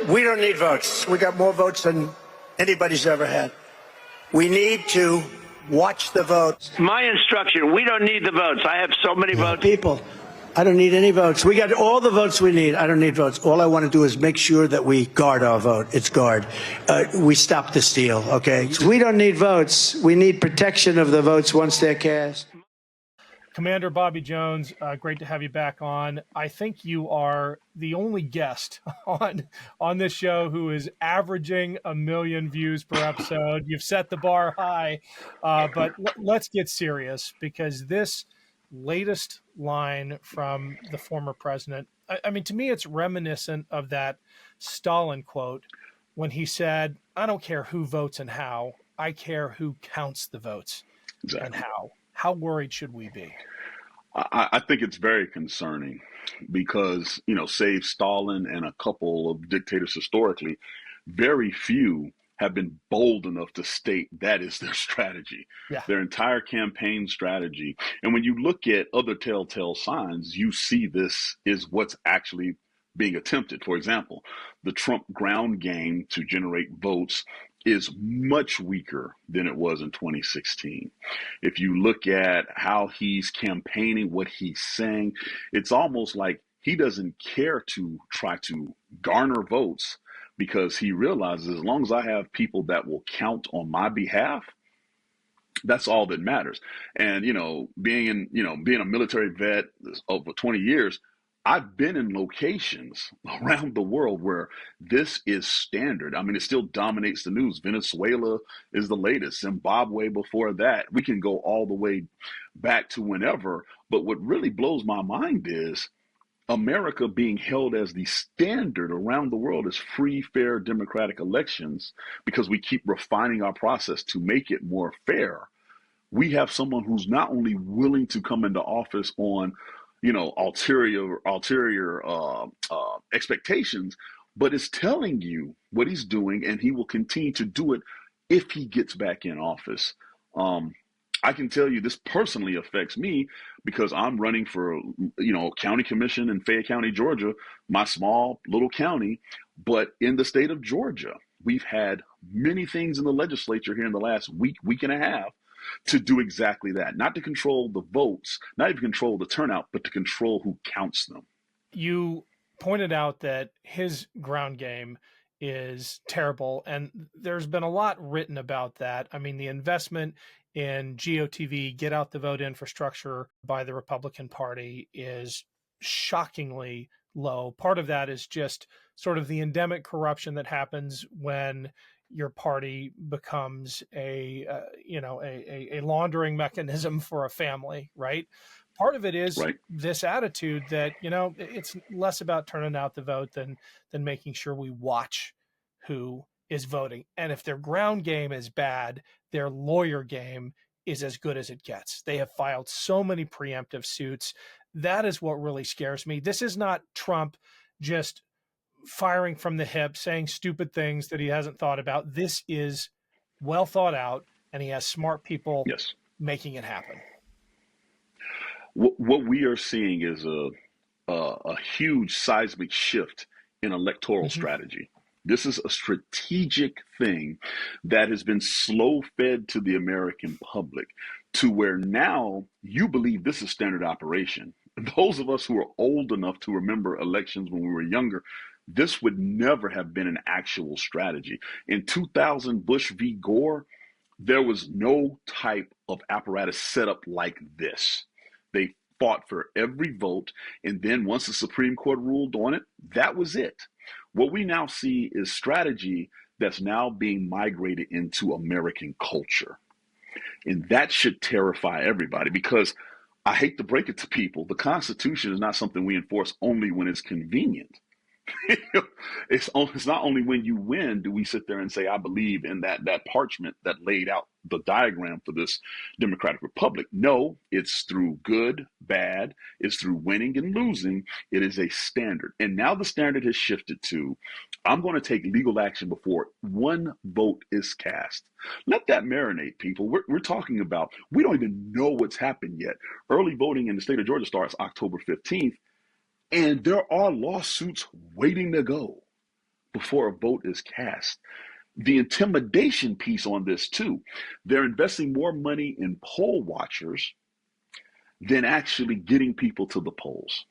We don't need votes. We got more votes than anybody's ever had. We need to watch the votes. My instruction, we don't need the votes. I have so many votes. People, I don't need any votes. We got all the votes we need. I don't need votes. All I want to do is make sure that we guard our vote. It's guard. We stop the steal, okay? We don't need votes. We need protection of the votes once they're cast. Commander Bobby Jones, great to have you back on. I think you are the only guest on this show who is averaging 1 million views per episode. You've set the bar high, but let's get serious, because this latest line from the former president, I mean, to me, it's reminiscent of that Stalin quote when he said, "I don't care who votes and how, I care who counts the votes and how." How worried should we be? I think it's very concerning because, save Stalin and a couple of dictators historically, very few have been bold enough to state that is their strategy, their entire campaign strategy. And when you look at other telltale signs, you see this is what's actually being attempted. For example, the Trump ground game to generate votes is much weaker than it was in 2016. If you look at how he's campaigning, what he's saying, it's almost like he doesn't care to try to garner votes, because he realizes as long as I have people that will count on my behalf, that's all that matters. And, being a military vet over 20 years, I've been in locations around the world where this is standard. I mean, it still dominates the news. Venezuela is the latest, Zimbabwe before that. We can go all the way back to whenever. But what really blows my mind is America being held as the standard around the world as free, fair, democratic elections, because we keep refining our process to make it more fair. We have someone who's not only willing to come into office on ulterior expectations, but is telling you what he's doing, and he will continue to do it if he gets back in office. I can tell you this personally affects me because I'm running for, county commission in Fayette County, Georgia, my small little county. But in the state of Georgia, we've had many things in the legislature here in the last week and a half to do exactly that, not to control the votes, not even control the turnout, but to control who counts them. You pointed out that his ground game is terrible, and there's been a lot written about that. I mean, the investment in GOTV, get out the vote infrastructure by the Republican Party, is shockingly low. Part of that is just sort of the endemic corruption that happens when your party becomes a laundering mechanism for a family, right? Part of it is this attitude that, it's less about turning out the vote than making sure we watch who is voting. And if their ground game is bad, their lawyer game is as good as it gets. They have filed so many preemptive suits. That is what really scares me. This is not Trump just firing from the hip, saying stupid things that he hasn't thought about. This is well thought out, and he has smart people making it happen. What we are seeing is a huge seismic shift in electoral strategy. This is a strategic thing that has been slow fed to the American public to where now you believe this is standard operation. Those of us who are old enough to remember elections when we were younger, this would never have been an actual strategy. In 2000, Bush v. Gore, there was no type of apparatus set up like this. They fought for every vote, and then once the Supreme Court ruled on it, that was it. What we now see is strategy that's now being migrated into American culture. And that should terrify everybody, because I hate to break it to people, the Constitution is not something we enforce only when it's convenient. It's not only when you win do we sit there and say, I believe in that parchment that laid out the diagram for this democratic republic. No, it's through good, bad, it's through winning and losing. It is a standard. And now the standard has shifted to, I'm going to take legal action before one vote is cast. Let that marinate, people. We're talking about, we don't even know what's happened yet. Early voting in the state of Georgia starts October 15th. And there are lawsuits waiting to go before a vote is cast. The intimidation piece on this too. They're investing more money in poll watchers than actually getting people to the polls.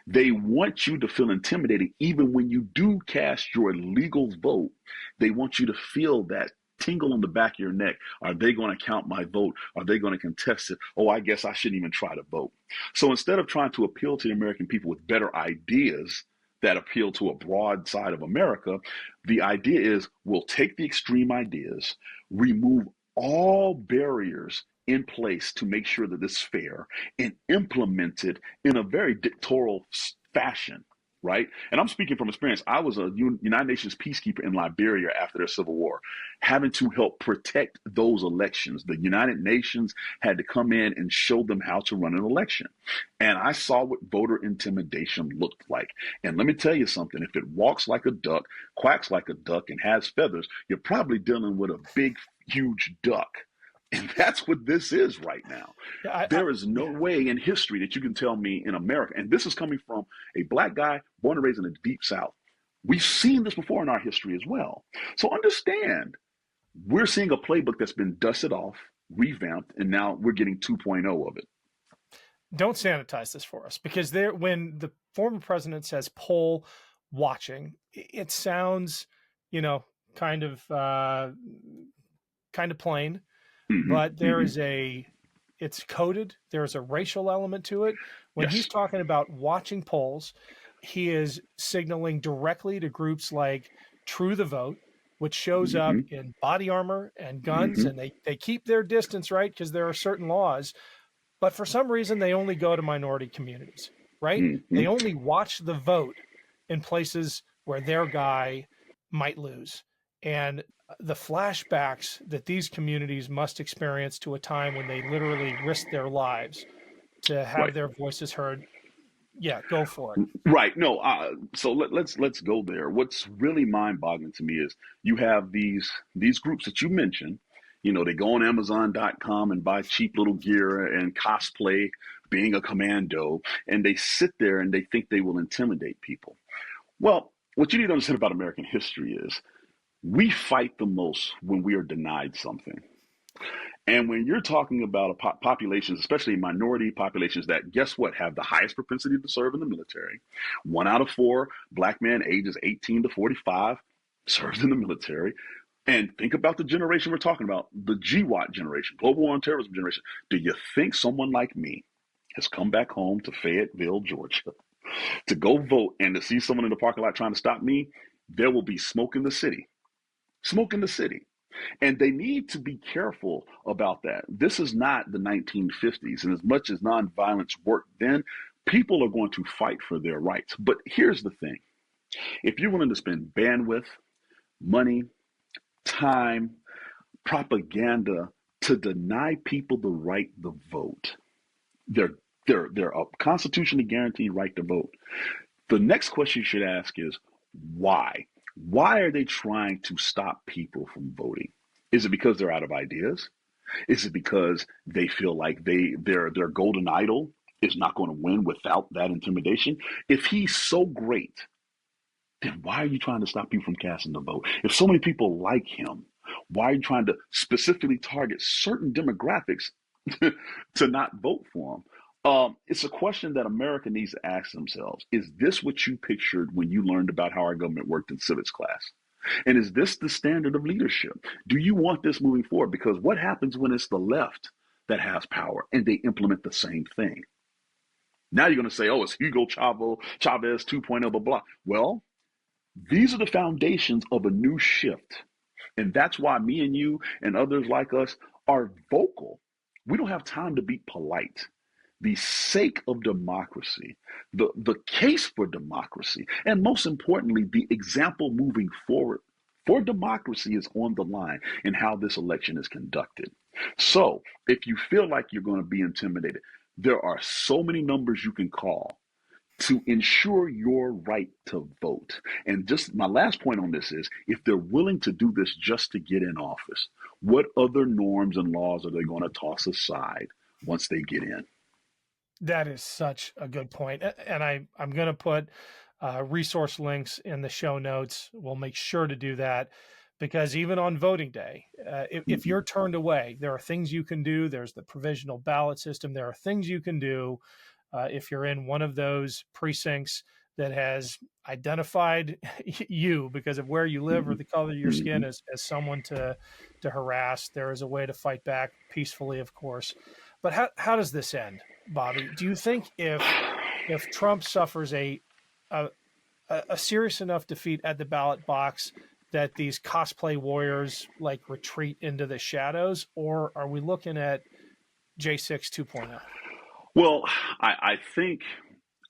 They want you to feel intimidated even when you do cast your legal vote. They want you to feel that tingle on the back of your neck. Are they going to count my vote? Are they going to contest it? Oh, I guess I shouldn't even try to vote. So instead of trying to appeal to the American people with better ideas that appeal to a broad side of America, the idea is we'll take the extreme ideas, remove all barriers in place to make sure that this is fair, and implement it in a very dictatorial fashion, right? And I'm speaking from experience. I was a United Nations peacekeeper in Liberia after their civil war, having to help protect those elections. The United Nations had to come in and show them how to run an election. And I saw what voter intimidation looked like. And let me tell you something, if it walks like a duck, quacks like a duck, and has feathers, you're probably dealing with a big, huge duck. And that's what this is right now. There is no way in history that you can tell me in America, and this is coming from a black guy born and raised in the deep South. We've seen this before in our history as well. So understand, we're seeing a playbook that's been dusted off, revamped, and now we're getting 2.0 of it. Don't sanitize this for us, because when the former president says poll watching, it sounds, kind of plain. Mm-hmm, but there is it's coded. There's a racial element to it. When he's talking about watching polls, he is signaling directly to groups like True the Vote, which shows up in body armor and guns, and they keep their distance, right? Because there are certain laws, but for some reason they only go to minority communities, right? They only watch the vote in places where their guy might lose. And the flashbacks that these communities must experience to a time when they literally risked their lives to have their voices heard. Yeah, go for it. Right. No. So let's go there. What's really mind-boggling to me is you have these groups that you mentioned. They go on Amazon.com and buy cheap little gear and cosplay being a commando, and they sit there and they think they will intimidate people. Well, what you need to understand about American history is we fight the most when we are denied something. And when you're talking about populations, especially minority populations that, guess what, have the highest propensity to serve in the military. 1 out of 4 black men ages 18 to 45 serves in the military. And think about the generation we're talking about, the GWAT generation, Global War on Terrorism generation. Do you think someone like me has come back home to Fayetteville, Georgia, to go vote and to see someone in the parking lot trying to stop me? There will be smoke in the city. Smoke in the city. And they need to be careful about that. This is not the 1950s. And as much as nonviolence worked then, people are going to fight for their rights. But here's the thing. If you're willing to spend bandwidth, money, time, propaganda to deny people the right to vote, their constitutionally guaranteed right to vote, the next question you should ask is why? Why are they trying to stop people from voting? Is it because they're out of ideas? Is it because they feel like their golden idol is not going to win without that intimidation? If he's so great, then why are you trying to stop people from casting the vote? If so many people like him, why are you trying to specifically target certain demographics to not vote for him? It's a question that America needs to ask themselves. Is this what you pictured when you learned about how our government worked in civics class? And is this the standard of leadership? Do you want this moving forward? Because what happens when it's the left that has power and they implement the same thing? Now you're going to say, oh, it's Hugo Chavez 2.0, blah, blah. Well, these are the foundations of a new shift. And that's why me and you and others like us are vocal. We don't have time to be polite. The sake of democracy, the case for democracy, and most importantly, the example moving forward for democracy is on the line in how this election is conducted. So if you feel like you're going to be intimidated, there are so many numbers you can call to ensure your right to vote. And just my last point on this is, if they're willing to do this just to get in office, what other norms and laws are they going to toss aside once they get in? That is such a good point. And I'm going to put resource links in the show notes. We'll make sure to do that because even on voting day, if you're turned away, there are things you can do. There's the provisional ballot system. There are things you can do if you're in one of those precincts that has identified you because of where you live or the color of your skin as someone to harass. There is a way to fight back peacefully, of course. But how does this end, Bobby? Do you think if Trump suffers a serious enough defeat at the ballot box that these cosplay warriors like retreat into the shadows, or are we looking at J6 2.0? Well, I think,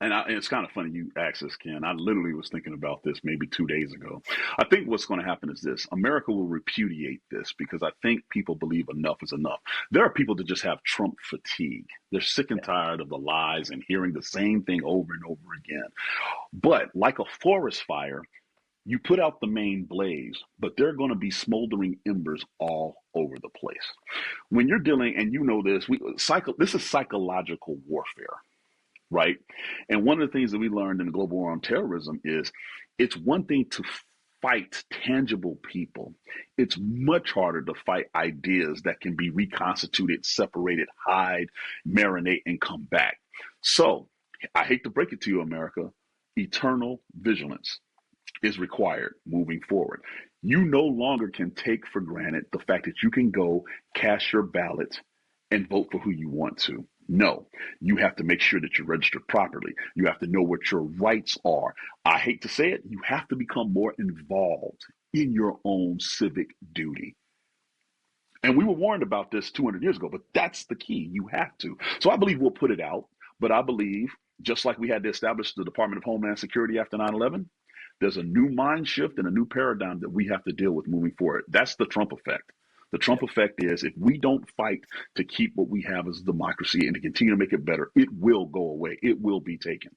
and it's kind of funny you asked this, Ken. I literally was thinking about this maybe 2 days ago. I think what's going to happen is this. America will repudiate this because I think people believe enough is enough. There are people that just have Trump fatigue. They're sick and tired of the lies and hearing the same thing over and over again. But like a forest fire, you put out the main blaze, but there are going to be smoldering embers all over the place. When you're dealing, and you know this, this is psychological warfare, right? And one of the things that we learned in the global war on terrorism is it's one thing to fight tangible people. It's much harder to fight ideas that can be reconstituted, separated, hide, marinate, and come back. So I hate to break it to you, America, eternal vigilance is required moving forward. You no longer can take for granted the fact that you can go cast your ballot and vote for who you want to. No, you have to make sure that you're registered properly. You have to know what your rights are. I hate to say it, you have to become more involved in your own civic duty. And we were warned about this 200 years ago, but that's the key. You have to. So I believe we'll put it out, but I believe just like we had to establish the Department of Homeland Security after 9/11, there's a new mind shift and a new paradigm that we have to deal with moving forward. That's the Trump effect. The Trump effect is if we don't fight to keep what we have as a democracy and to continue to make it better, it will go away. It will be taken.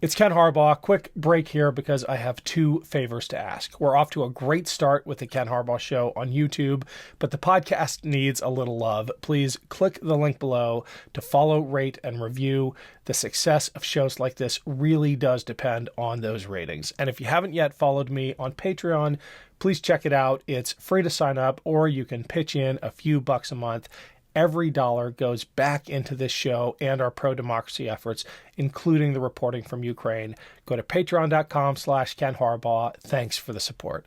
It's Ken Harbaugh. Quick break here because I have two favors to ask. We're off to a great start with the Ken Harbaugh Show on YouTube, but the podcast needs a little love. Please click the link below to follow, rate, and review. The success of shows like this really does depend on those ratings. And if you haven't yet followed me on Patreon, please check it out. It's free to sign up, or you can pitch in a few bucks a month. Every dollar goes back into this show and our pro-democracy efforts, including the reporting from Ukraine. Go to patreon.com/Ken Harbaugh. Thanks for the support.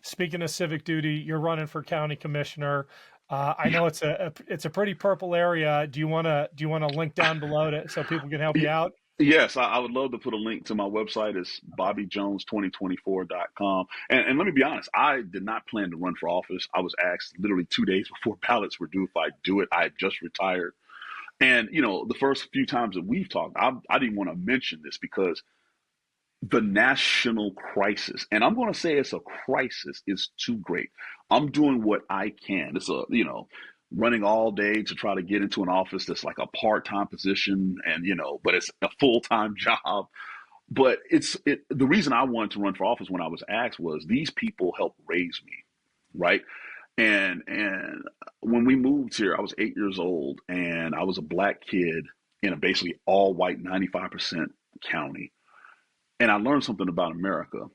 Speaking of civic duty, you're running for county commissioner. I know it's a pretty purple area. Do you want to link down below so people can help you out? Yes, I would love to put a link to my website. It's BobbyJones2024.com. And let me be honest, I did not plan to run for office. I was asked literally 2 days before ballots were due if I'd do it. I had just retired. And, the first few times that we've talked, I didn't want to mention this because the national crisis, and I'm going to say it's a crisis, is too great. I'm doing what I can. It's running all day to try to get into an office that's like a part-time position and, but it's a full-time job. But the reason I wanted to run for office when I was asked was these people helped raise me, right? And when we moved here, I was 8 years old and I was a black kid in a basically all white 95% county. And I learned something about America.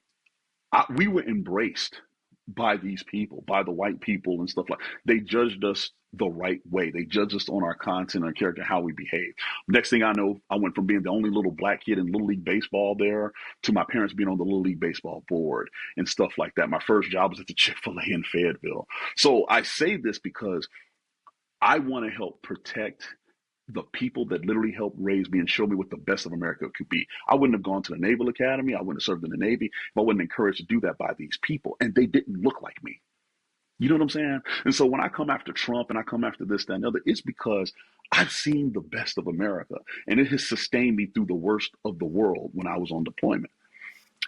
We were embraced by these people, by the white people and stuff like that. They judged us the right way. They judged us on our content, our character, how we behave. Next thing I know, I went from being the only little black kid in Little League Baseball there to my parents being on the Little League Baseball board and stuff like that. My first job was at the Chick-fil-A in Fayetteville. So I say this because I want to help protect the people that literally helped raise me and show me what the best of America could be. I wouldn't have gone to the Naval Academy. I wouldn't have served in the Navy if I wasn't encouraged to do that by these people. And they didn't look like me. You know what I'm saying? And so when I come after Trump and I come after this, that, and the other, it's because I've seen the best of America. And it has sustained me through the worst of the world when I was on deployment.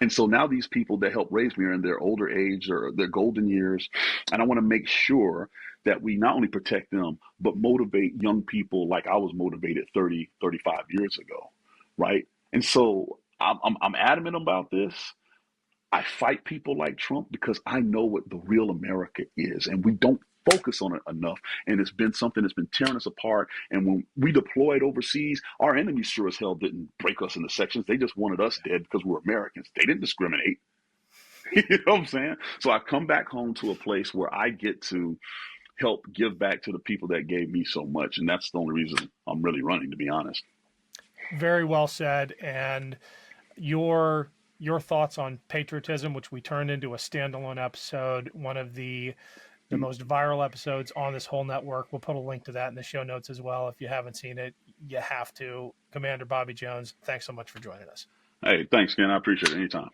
And so now these people that help raise me are in their older age or their golden years. And I want to make sure that we not only protect them, but motivate young people like I was motivated 30, 35 years ago, right? And so I'm adamant about this. I fight people like Trump because I know what the real America is. And we don't focus on it enough. And it's been something that's been tearing us apart. And when we deployed overseas, our enemies sure as hell didn't break us into sections. They just wanted us dead because we're Americans. They didn't discriminate. You know what I'm saying? So I come back home to a place where I get to help give back to the people that gave me so much. And that's the only reason I'm really running, to be honest. Very well said. And your thoughts on patriotism, which we turned into a standalone episode, one of the most viral episodes on this whole network. We'll put a link to that in the show notes as well. If you haven't seen it, you have to. Commander Bobby Jones, thanks so much for joining us. Hey, thanks, Ken. I appreciate it. Anytime.